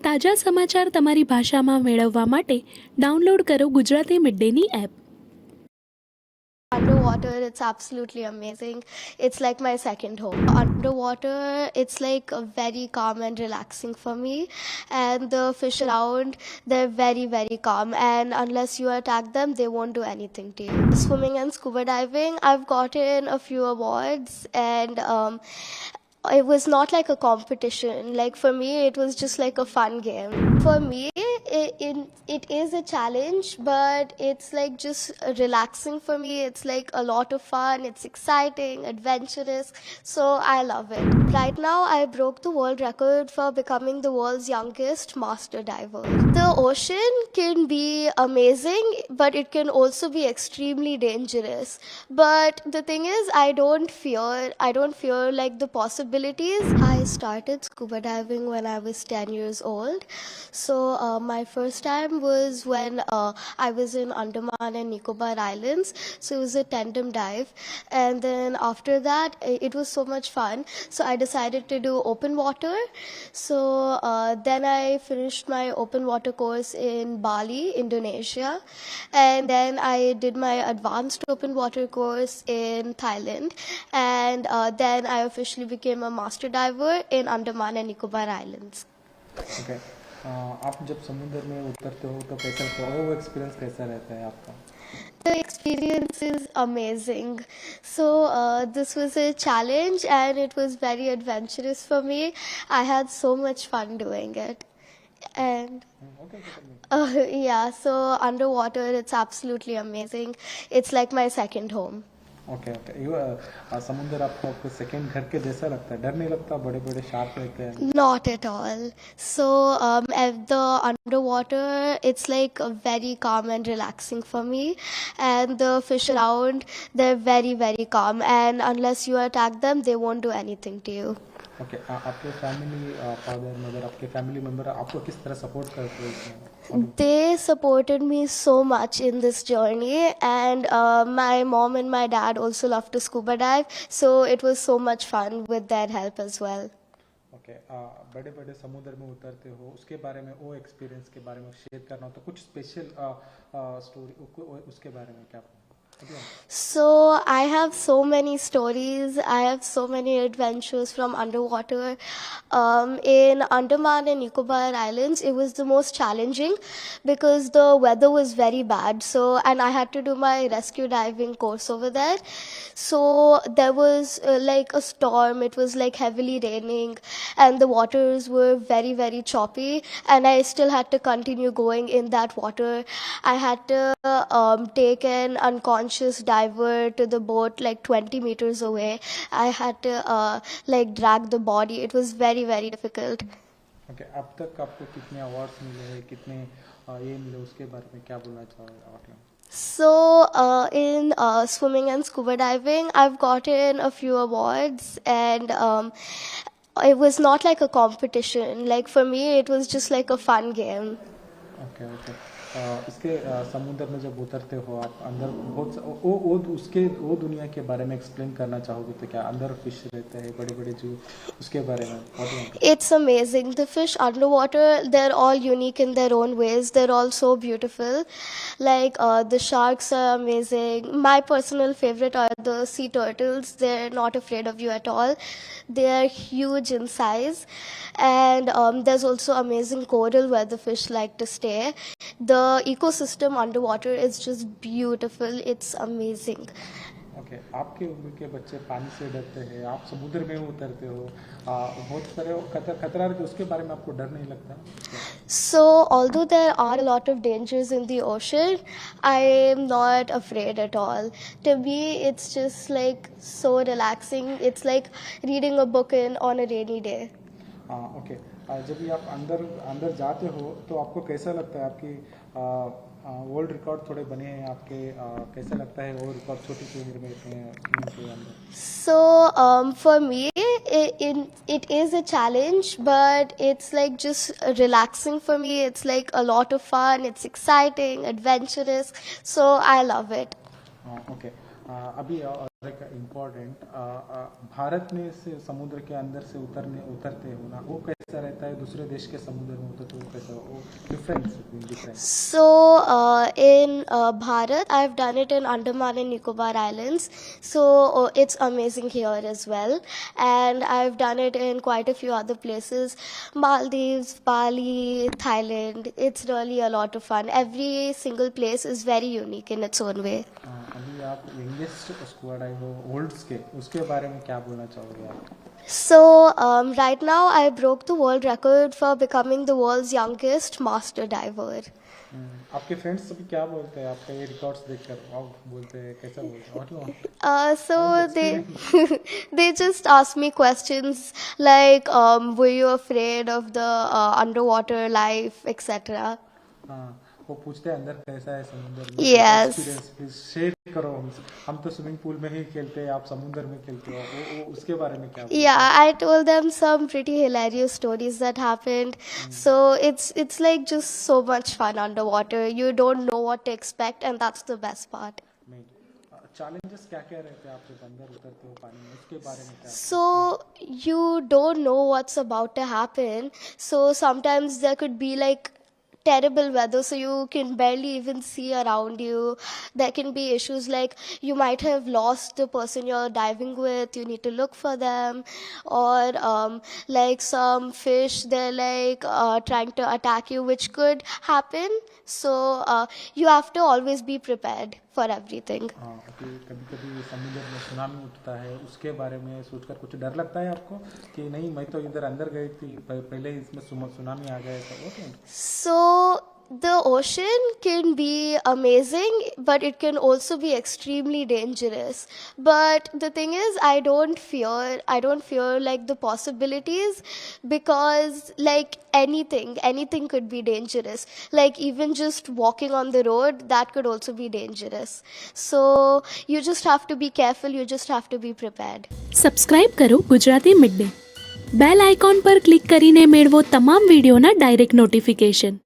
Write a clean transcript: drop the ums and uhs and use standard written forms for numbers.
તાજા સમાચાર તમારી ભાષામાં મેળવવા માટે ડાઉનલોડ કરો Gujarati mid Danny app. Underwater, it's absolutely amazing. It's like my second home. Underwater, it's like very calm and relaxing for me. And the fish around, they're very, very calm. And unless you attack them, they won't do anything to you. Swimming and scuba diving, I've gotten a few awards, and it was not like a competition. Like for me, it was just like a fun game. For me, it is a challenge, but it's like just relaxing for me. It's like a lot of fun. It's exciting, adventurous. So I love it. Right now, I broke the world record for becoming the world's youngest master diver. The ocean can be amazing, but it can also be extremely dangerous. But the thing is, I don't fear like the possibilities. I started scuba diving when I was 10 years old. So my first time was when I was in Andaman and Nicobar Islands. So it was a tandem dive, and then after that it was so much fun. So I decided to do open water. So then I finished my open water course in Bali, Indonesia, and then I did my advanced open water course in Thailand, and then I officially became a master diver in Andaman and Nicobar Islands. Okay आप जब समुद्र में उतरते हो तो कैसा लगता है, वो एक्सपीरियंस कैसा रहता है आपका? The experience is amazing. So this was a challenge, and it was very adventurous for me. I had so much fun doing it. And okay yeah, so underwater, it's absolutely amazing. It's like my second home. Okay okay you समुद्र आपको second घर के जैसा लगता है? डर नहीं लगता? बड़े बड़े शार्क रहते हैं? Not at all. So at the underwater, it's like very calm and relaxing for me. And the fish around, they're very, very calm. And unless you attack them, they won't do anything to you. Okay आपके family father mother आपके family member आपको किस तरह support करते हैं इसमें? They supported me so much in this journey, and my mom and my dad also love to scuba dive, so it was so much fun with their help as well. Okay बड़े बड़े समुद्र में उतरते हो, उसके बारे में, वो एक्सपीरियंस के बारे में शेयर करना हो तो कुछ स्पेशल स्टोरी उसके बारे में क्या? So I have so many stories. I have so many adventures from underwater. In Andaman and Nicobar Islands, it was the most challenging because the weather was very bad. So, and I had to do my rescue diving course over there. So there was like a storm. It was like heavily raining, and the waters were very, very choppy. And I still had to continue going in that water. I had to take an unconscious diver to the boat like 20 meters away. I had to like drag the body. It was very, very difficult. Okay अब तक आपको कितने awards मिले हैं, कितने ये मिले, उसके बारे में क्या बोलना चाहोगे आप? So in swimming and scuba diving, I've gotten a few awards, and it was not like a competition. Like for me, it was just like a fun game. Okay okay इसके समुद्र में जब उतरते हो आप अंदर बहुत उसके वो दुनिया के बारे में एक्सप्लेन करना चाहोगे तो क्या? अंदर फिश रहते हैं बड़े बड़े जो, उसके बारे में? It's amazing. The fish underwater, they're all unique in their own ways. They're all so beautiful. Like the sharks are amazing. My personal favorite are the sea turtles. They're not afraid of you at all. They are huge in size. And there's also amazing coral where the fish like to stay. The ecosystem underwater is just beautiful. It's amazing. Okay आपके उम्र के बच्चे पानी से डरते हैं, आप समुद्र में उतरते हो, बहुत सारे खतरा रहते, उसके बारे में आपको डर नहीं लगता? So although there are a lot of dangers in the ocean, I am not afraid at all. To me, it's just like so relaxing. It's like reading a book on a rainy day. Okay जब भी आप अंदर जाते हो तो आपको कैसा लगता है? आपकी वर्ल्ड रिकॉर्ड थोड़े बने हैं आपके, कैसा लगता है वो रिकॉर्ड छोटी सी उम्र में इतने अंदर? So for me, it is a challenge, but it's like just relaxing for me. It's like a lot of fun. It's exciting, adventurous. So I love it. Okay अभी एक इम्पोर्टेंट भारत में से समुद्र के अंदर से उतरते हो ना, वो कैसा रहता है, दूसरे देश के समुद्र में होता तो वो कैसा, वो difference. So, in Bharat, I've done it in Andaman and Nicobar Islands. So, it's amazing here as well. And I've done it in quite a few other places, Maldives, Bali, Thailand. It's really a lot of fun. Every single place is very unique in its own way. अभी आप youngest scuba diver हो world's के, उसके बारे में क्या बोलना चाहोगे आप? So, right now, I broke the world record for becoming the world's youngest master diver. आपके फ्रेंड्स सभी क्या बोलते हैं आपका ये रिकॉर्ड्स देखकर? आप बोलते हैं, कैसा बोलते हैं? और So they just ask me questions like, were you afraid of the underwater life, etc. हाँ, वो पूछते हैं अंदर कैसा है समुद्र में, Yes. एक्सपीरियंस प्लीज शेयर करो हमसे। हम तो स्विमिंग पूल में ही खेलते हैं, आप समुद्र में खेलते हो, वो उसके बारे में क्या बोलते हैं? Yeah, I told them some pretty hilarious stories that happened. So it's like just so much fun underwater. You don't know what to expect, and that's the best part. Challenges क्या क्या रहते हैं आप जब अंदर उतरते हो पानी में, उसके बारे में क्या? So you don't know what's about to happen. So sometimes there could be like terrible weather, so you can barely even see around you. There can be issues like you might have lost the person you're diving with, you need to look for them, or like some fish, they're like trying to attack you, which could happen. So you have to always be prepared for everything. हाँ, कि कभी कभी समुद्र में tsunami उठता है, उसके बारे में सोचकर कुछ डर लगता है आपको कि नहीं मैं तो इधर अंदर गई थी पहले इसमें सुनामी आ गया था, वो क्या? So the ocean can be amazing, but it can also be extremely dangerous. But the thing is, I don't fear like the possibilities, because like anything could be dangerous. Like even just walking on the road, that could also be dangerous. So you just have to be careful, you just have to be prepared. Subscribe કરો Gujarati mid day. Bell icon પર click કરીને મેળવો તમામ વિડીયોના direct notification.